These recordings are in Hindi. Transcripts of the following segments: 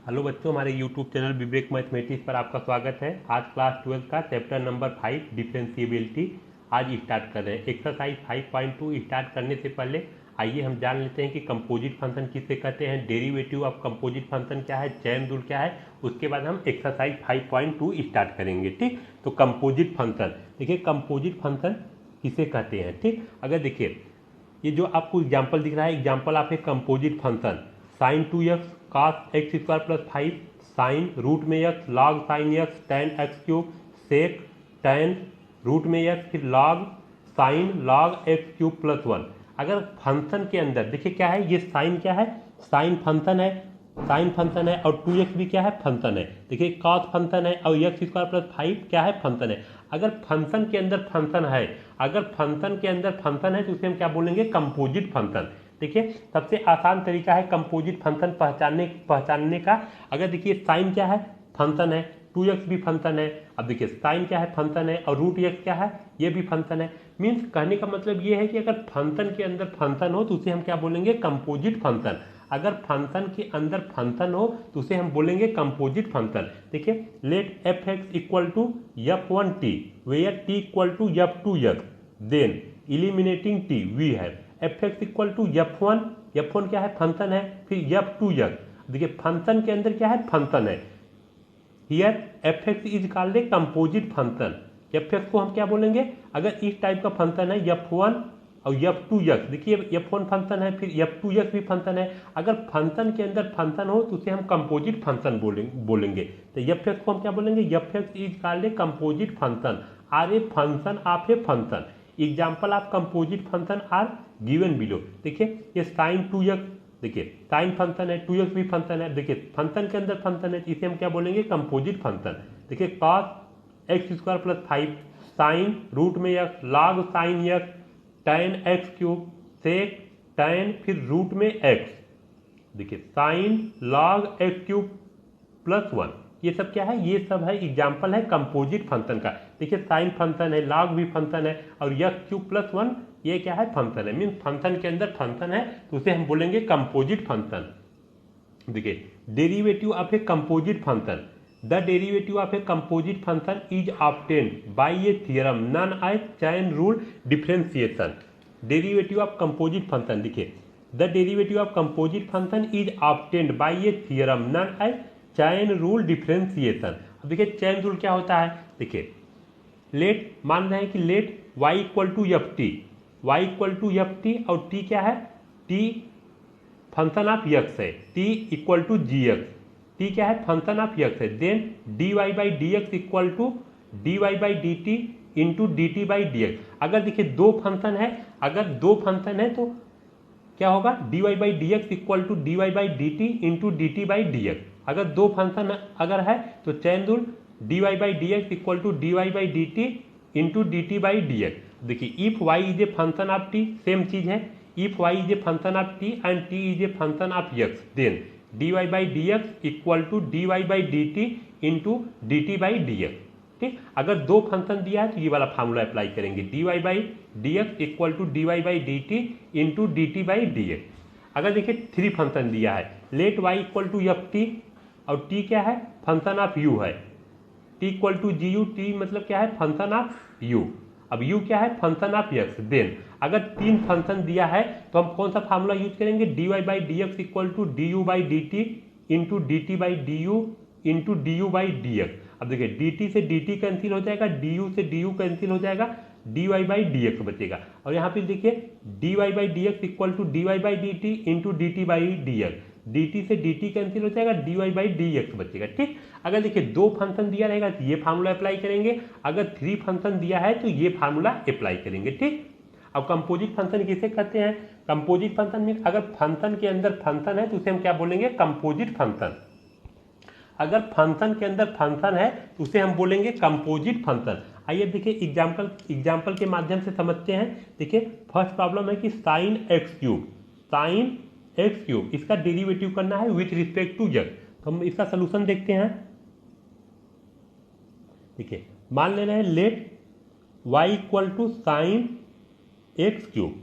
हेलो बच्चों, हमारे यूट्यूब चैनल विवेक मैथमेटिक्स पर आपका स्वागत है। आज क्लास 12 का चैप्टर नंबर 5 डिफरेंशिएबिलिटी आज स्टार्ट कर रहे हैं। एक्सरसाइज 5.2 स्टार्ट करने से पहले आइए हम जान लेते हैं कि कंपोजिट फंक्शन किसे कहते हैं, डेरिवेटिव ऑफ कंपोजिट फंक्शन क्या है, चेन रूल क्या है। उसके बाद हम एक्सरसाइज 5.2 स्टार्ट करेंगे। ठीक, तो कंपोजिट फंक्शन देखिए, कंपोजिट फंक्शन किसे कहते हैं। ठीक, अगर देखिए ये जो आपको एग्जाम्पल दिख रहा है, example of a composite function sine 2x cos x square plus 5 sine root में x log sine x tan x cube sec tan root में x फिर log sine log x cube plus 1। अगर फंक्शन के अंदर देखिए क्या है, ये साइन क्या है, साइन फंक्शन है, साइन फंक्शन है और 2x भी क्या है, फंक्शन है। देखिए कॉस फंक्शन है और x स्क्वायर प्लस 5 क्या है, फंक्शन है। अगर फंक्शन के अंदर फंक्शन है, अगर फंक्शन के अंदर फंक्शन है तो उसे हम क्या बोलेंगे, कंपोजिट फंक्शन। देखिए सबसे आसान तरीका है कंपोजिट फंक्शन पहचानने का। अगर देखिए साइन क्या है, फंक्शन है, 2x भी फंक्शन है। अब देखिए साइन क्या है, फंक्शन है और रूट x क्या है, ये भी फंक्शन है। मीन्स कहने का मतलब ये है कि अगर फंक्शन के अंदर फंक्शन हो तो उसे हम क्या बोलेंगे, कंपोजिट फंक्शन। अगर फंक्शन के अंदर फंक्शन हो तो उसे हम बोलेंगे कंपोजिट फंक्शन। देखिए let f x equal to f1t where t equal to f2x then eliminating t we है f x equal to f1 क्या है, फंक्शन है, फिर f2x। देखिए फंक्शन के अंदर क्या है, फंक्शन है। Here F x is called a composite function. F x को हम क्या बोलेंगे, अगर इस टाइप का फंक्शन है f1 और f2x, देखिए f1 फंक्शन है फिर f2x भी फंक्शन है। अगर फंक्शन के अंदर फंक्शन हो तो उसे हम कंपोजिट फंक्शन बोलेंगे। तो एफ एक्स को हम क्या बोलेंगे, f x is called a composite function or a function of a function. Example of composite function are given below. देखिए ये साइन 2x, देखिए साइन फंक्शन है, 2x भी फंक्शन है। देखिए फंक्शन के अंदर फंक्शन है, इसे हम क्या बोलेंगे, कंपोजिट फंक्शन। देखिए cos x square plus 5 sine root में x log sine x tan x cube sec tan फिर रूट में x। देखिए sine log x cube plus 1, ये सब क्या है, ये सब है एग्जाम्पल है कंपोजिट फंक्शन का। देखिए साइन फंक्शन है, लॉग भी फंक्शन है और x क्यूब प्लस 1 ये क्या है, फंक्शन है। मीन फंक्शन के अंदर फंक्शन है तो उसे हम बोलेंगे कंपोजिट फंक्शन। देखिए derivative of a composite function, the derivative of a composite function is obtained by a theorem known as chain rule differentiation. Derivative of composite function, देखिए the derivative of composite function is obtained by a theorem known as chain rule differentiation. अब देखिए चेन रूल क्या होता है, देखिए लेट मान रहे हैं कि let y equal to f t, y equal to f t और t क्या है, t फंक्शन ऑफ x है, t equal to g x, t क्या है, फंक्शन ऑफ x है। Then dy by d x equal to dy by d t into d t by d x. अगर देखिए दो फंक्शन है, अगर दो फंक्शन है तो क्या होगा, dy by d x equal to dy by d t into d t by d x. अगर दो फंक्शन अगर है तो chain rule dy by d x equal to dy by d t into d t by d x. देखिए if y is a function of t, same चीज है, if y is a function of t and t is a function of x then dy by d x equal to dy by d t into d t by d x. ठीक, अगर दो फंक्शन दिया है तो ये वाला फार्मूला अप्लाई करेंगे, dy by d x equal to dy by d t into d t by d x. अगर देखिए थ्री फंक्शन दिया है, let y equal to f t और t क्या है, फंक्शन ऑफ u है, t equal to g u, t मतलब क्या है, फंक्शन ऑफ u। अब u क्या है, फंक्शन ऑफ x। देन अगर तीन फंक्शन दिया है तो हम कौन सा फार्मूला यूज करेंगे, dy by d x equal to d u by d t into d t by d u into d u by d x. अब देखिए डी टी से डी टी कैंसिल हो जाएगा, डी यू से डी यू कैंसिल हो जाएगा, d y by d x बचेगा। और यहाँ पे देखिए d y by d x equal to d y by d t into d t by d x, d t से डी टी कैंसिल हो जाएगा, d y by d x बचेगा। ठीक, अगर देखिए दो फंक्शन दिया रहेगा तो ये फार्मूला अप्लाई करेंगे, अगर थ्री फंक्शन दिया है तो ये फार्मूला अप्लाई करेंगे। ठीक, अब कंपोजिट फंक्शन किसे कहते हैं, कंपोजिट फंक्शन में अगर फंक्शन के अंदर फंक्शन है तो उसे हम क्या बोलेंगे, कंपोजिट फंक्शन। अगर फंक्शन के अंदर फंक्शन है तो उसे हम बोलेंगे कंपोजिट फंक्शन। आइए देखिए एग्जाम्पल के माध्यम से समझते हैं। देखिए फर्स्ट प्रॉब्लम है कि साइन एक्स क्यूब इसका डेरिवेटिव करना है विथ रिस्पेक्ट टू x। तो हम इसका सोल्यूशन देखते हैं। देखिए मान ले रहे हैं let y equal to sine x cube,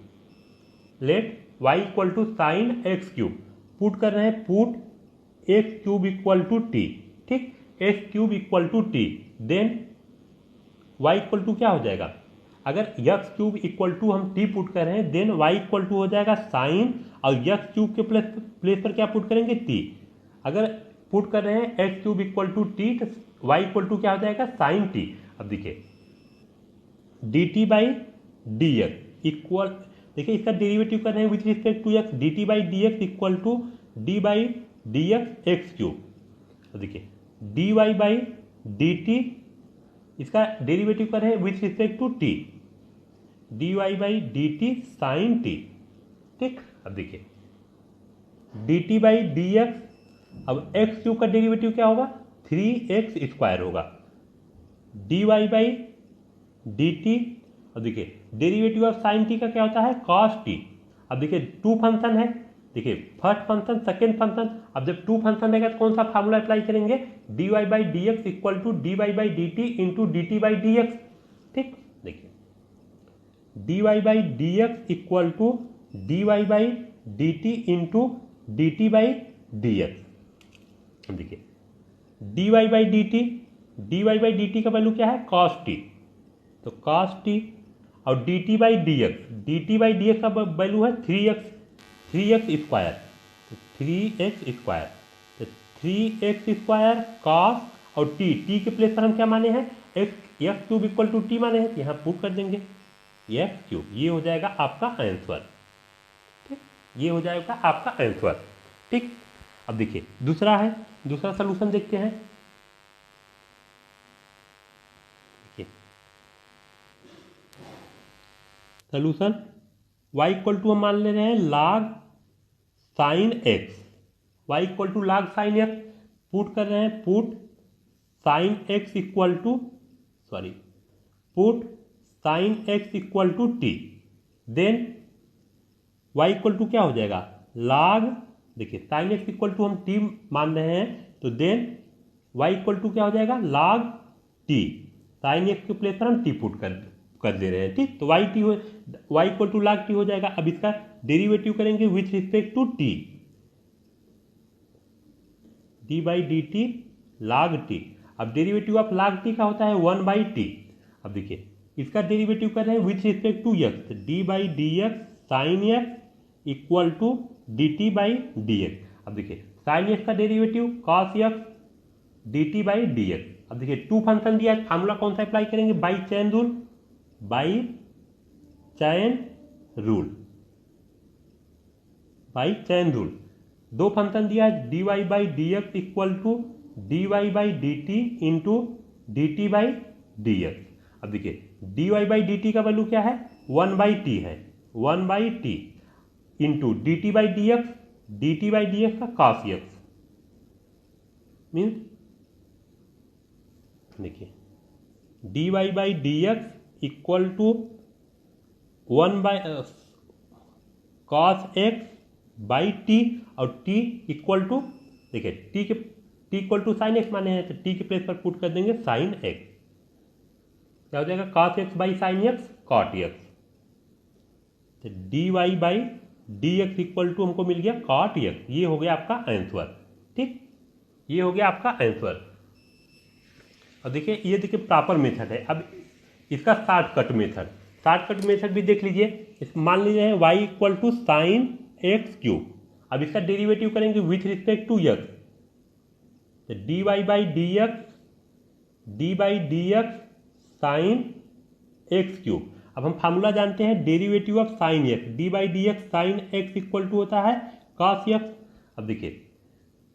let y equal to sine x cube, put कर रहे हैं, put x cube equal to t, ठीक, x cube equal to t, then y equal to क्या हो जाएगा, अगर यक्स क्यूब इक्वल टू हम टी पुट कर रहे हैं देन वाई इक्वल टू हो जाएगा साइन, और यक्स क्यूब के प्लेस पर क्या पुट करेंगे, टी। अगर पुट कर रहे हैं x cube equal to t तो वाई इक्वल टू क्या हो जाएगा, साइन टी। अब देखिए d t by d x equal, देखिए इसका डेरिवेटिव कर रहे हैं with respect to x, d t by d x equal to d by d x x cube. अब देखिए d y by d t, इसका डेरिवेटिव कर रहे हैं with respect to t, d y by d T sign t, ठीक। अब देखिए d t by d x, अब एक्स क्यूब का डेरिवेटिव क्या होगा, 3x² होगा, d y by d t. अब देखिए डेरिवेटिव ऑफ साइन टी का क्या होता है, कॉस टी। अब देखिए टू फंक्शन है, देखिए फर्स्ट फंक्शन सेकेंड फंक्शन, अब जब टू फंक्शन रहेगा तो कौन सा फार्मूला अप्लाई करेंगे, d y by d x equal to d y by d t into d t by d x, ठीक। देखिए d y by d x equal to d y by d t into d t by d x. देखिए d y by d t, d y by d t का वैल्यू क्या है, कॉस टी, तो कॉस टी, और d t by d x, d t by d x का वैल्यू है 3x², तो 3x², तो 3x² कॉस, और टी के प्लेस पर हम क्या माने हैं, x cube equal to t माने हैं, यहाँ पुट कर देंगे एक्स क्यूब, ये हो जाएगा आपका आंसर, ठीक, ये हो जाएगा आपका आंसर, ठीक। अब देखिए दूसरा है, दूसरा सलूशन देखते हैं। देखिए सलूशन y इक्वल टू हम मान ले रहे हैं log sine x, y equal to log sine x, put कर रहे हैं, put sine x equal to, sorry, put sine x equal to t, then y equal to क्या हो जाएगा, log, देखिए साइन एक्स इक्वल टू हम टी मान रहे हैं, तो देन y इक्वल टू क्या हो जाएगा, log टी, साइन एक्स के प्लेस पर हम टी पुट कर दे रहे हैं, ठीक, तो y equal to log t हो जाएगा। अब इसका डेरिवेटिव करेंगे with respect to t, d by d t log t. अब डेरिवेटिव ऑफ log टी का होता है 1/t। अब देखिए इसका डेरिवेटिव कर रहे हैं with respect to x, d by d x sine x equal to d t by d x. अब देखिए साइन एक्स का derivative cos x d t by d x. अब देखिए टू फंक्शन दिया है, फार्मूला कौन सा अप्लाई करेंगे, by chain rule, by chain rule, by chain rule. दो फंक्शन दिया है, d y by d x equal to d y by d t into d t by d x. अब देखिए d y by d t का वैल्यू क्या है, 1/t है, 1/t into d t by d x, d t by d x का कॉस एक्स, मीन्स देखिए d y by d x equal to 1 cos x by t, और टी इक्वल टू, देखिए t equal to sine x माने हैं, तो टी के प्लेस पर पुट कर देंगे साइन एक्स, क्या हो जाएगा, cos x by sine x cot x, तो d y by d x equal to हमको मिल गया कॉट एक्स। ये हो गया आपका आंसर, ठीक, ये हो गया आपका आंसर। और देखिए ये देखिए प्रॉपर मेथड है। अब इसका शॉर्टकट मेथड भी देख लीजिए। मान लीजिए y equal to sine x cube, अब इसका डेरिवेटिव करेंगे विथ रिस्पेक्ट टू एक्स, तो d y by d x sine x cube. अब हम फार्मूला जानते हैं derivative of sine x, d by d x sine x equal to होता है कॉस एक्स। अब देखिए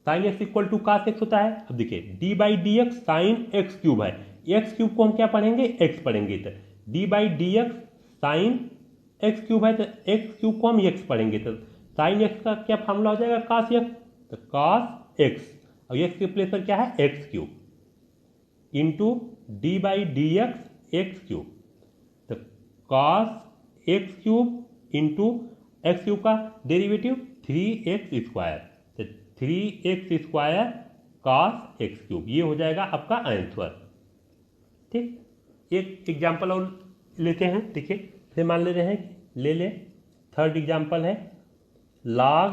sine x equal to cos x होता है। अब देखिए d by d x sine x cube है, एक्स क्यूब को हम क्या पढ़ेंगे, एक्स पढ़ेंगे, तो d by d x sine x cube है, तो एक्स क्यूब को हम एक्स पढ़ेंगे, तो साइन एक्स का क्या फार्मूला हो जाएगा, कॉस एक्स, तो कॉस एक्स, और एक्स के प्लेस पर क्या है, x cube into d by d x x cube, तो cos x cube into x cube का डेरिवेटिव 3x², तो 3x² कॉस एक्स क्यूब, ये हो जाएगा आपका आंसर, ठीक। एक एग्जाम्पल और लेते हैं, देखिए फिर मान ले रहे हैं, ले ले थर्ड एग्जाम्पल है लॉग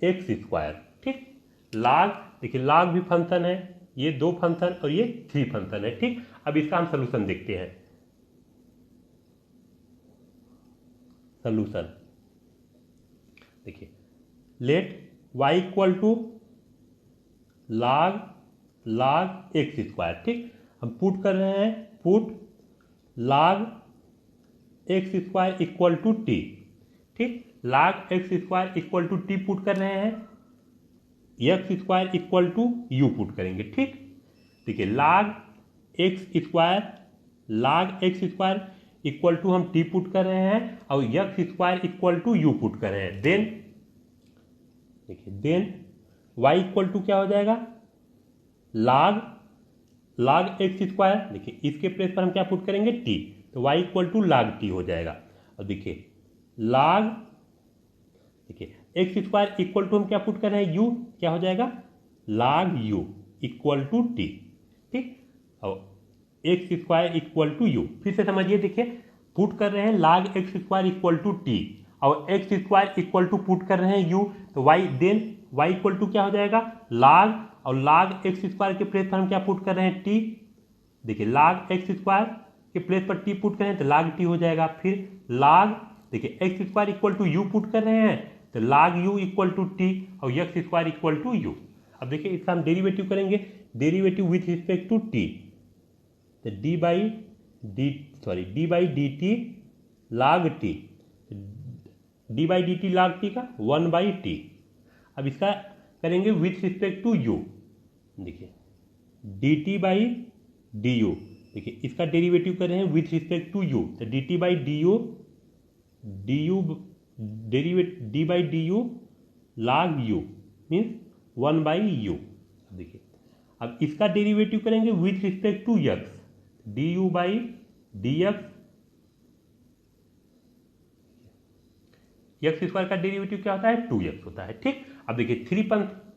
एक्स स्क्वायर। ठीक, log, देखिए log भी फंक्शन है, ये 2 फंक्शन और ये 3 फंक्शन है। ठीक, अब इसका हम सोल्यूशन देखते हैं। सोल्यूशन देखिए, let y equal to log x square. ठीक, हम पुट कर रहे हैं, put log x square equal to t. ठीक, log x square equal to t put कर रहे हैं, x square equal to u put करेंगे। ठीक, देखिए log x square equal to हम टी पुट कर रहे हैं और x square equal to u put कर रहे हैं। देन देखिए, देन y इक्वल टू क्या हो जाएगा, log एक्स स्क्वायर। देखिए इसके प्लेस पर हम क्या पुट करेंगे, t, तो y equal to log t हो जाएगा। और देखिए log, देखिए एक्स स्क्वायर इक्वल टू हम क्या पुट कर रहे हैं, u, क्या हो जाएगा log u equal to t. ठीक, और x square equal to u, फिर से समझिए, देखिए पुट कर रहे हैं log x square equal to t और x square equal to put कर रहे हैं u, तो y, then y equal to क्या हो जाएगा log, और log एक्स स्क्वायर के प्लेस पर हम क्या पुट कर रहे हैं, t। देखिए log एक्स स्क्वायर के प्लेस पर t पुट कर रहे हैं तो log t हो जाएगा। फिर log, देखिए x square equal to u put कर रहे हैं तो log u equal to t और x square equal to u. अब देखिए इसका हम डेरिवेटिव करेंगे, derivative with respect to t, तो d by d t log t, d by d t log t का 1 बाई टी। अब इसका करेंगे विथ रिस्पेक्ट टू यू, देखिए d t by d u, देखिए इसका डेरिवेटिव कर रहे हैं विथ रिस्पेक्ट टू यू, तो d t by d u d by d u log u means 1 by u. देखिए अब इसका डेरिवेटिव करेंगे with respect to x, d u by d x, x square का डेरिवेटिव क्या होता है, 2x होता है। ठीक, अब देखिए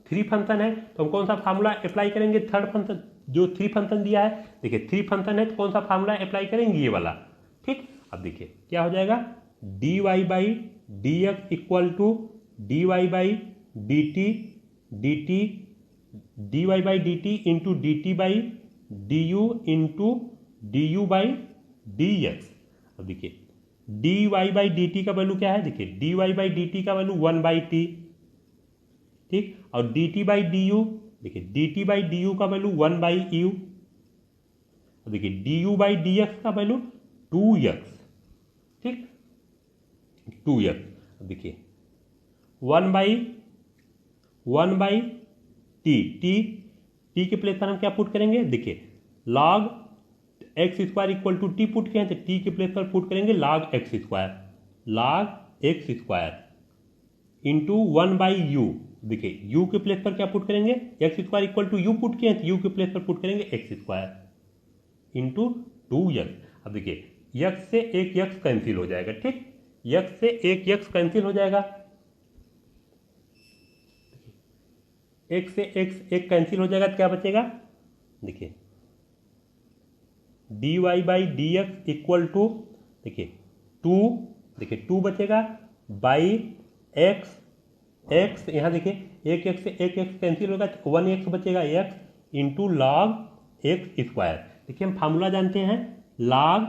थ्री फंक्शन है तो हम कौन सा फार्मूला अप्लाई करेंगे, थर्ड फंक्शन, जो 3 फंक्शन दिया है, देखिए 3 फंक्शन है तो कौन सा फार्मूला अप्लाई करेंगे, ये वाला। ठीक, अब देखिए क्या हो जाएगा, d y by d x equal to d y by d t d y by d t into d t by d u into d u by d x. अब देखिए d y by d t का वैल्यू क्या है, देखिए d y by d t का वैल्यू 1 बाई टी। ठीक, और d t by d u, देखिए d t by d u का वैल्यू 1 बाई यू। देखिए D u by d x का वैल्यू 2x। ठीक, 2x। देखिए 1 बाई टी के प्लेस पर हम क्या पुट करेंगे, देखिए log x square equal to t put किए हैं तो टी के प्लेस पर पुट करेंगे log x square into 1 by u. देखिए यू के प्लेस पर क्या पुट करेंगे, x square equal to u put किए हैं तो यू के प्लेस पर पुट करेंगे एक्स स्क्वायर इंटू 2x। अब देखिए x से एक x कैंसिल हो जाएगा। ठीक, x से एक x कैंसिल हो जाएगा, x से x एक कैंसिल हो जाएगा तो क्या बचेगा, देखिए d y by d x equal to, देखिए 2 बचेगा बाई x यहाँ देखिए एक x से एक x कैंसिल होगा तो 1x बचेगा, x into log x square. देखिए हम फार्मूला जानते हैं, log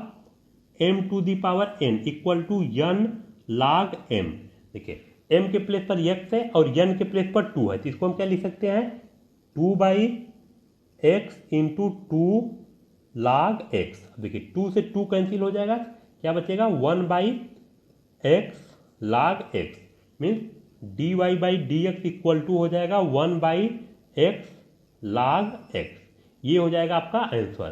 m to the power n equal to n log m। देखिए m के प्लेस पर x है और n के प्लेस पर 2 है तो इसको हम क्या लिख सकते हैं, 2 by x into 2 log x। देखिए 2 से 2 कैंसिल हो जाएगा, क्या बचेगा 1 by x log x means d y by d x equal to हो जाएगा 1 बाई एक्स log x। ये हो जाएगा आपका आंसर।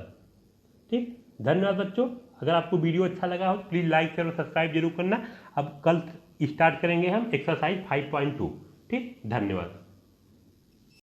ठीक, धन्यवाद बच्चों। अगर आपको वीडियो अच्छा लगा हो तो प्लीज़ लाइक शेयर और सब्सक्राइब जरूर करना। अब कल स्टार्ट करेंगे हम एक्सरसाइज 5.2। ठीक, धन्यवाद।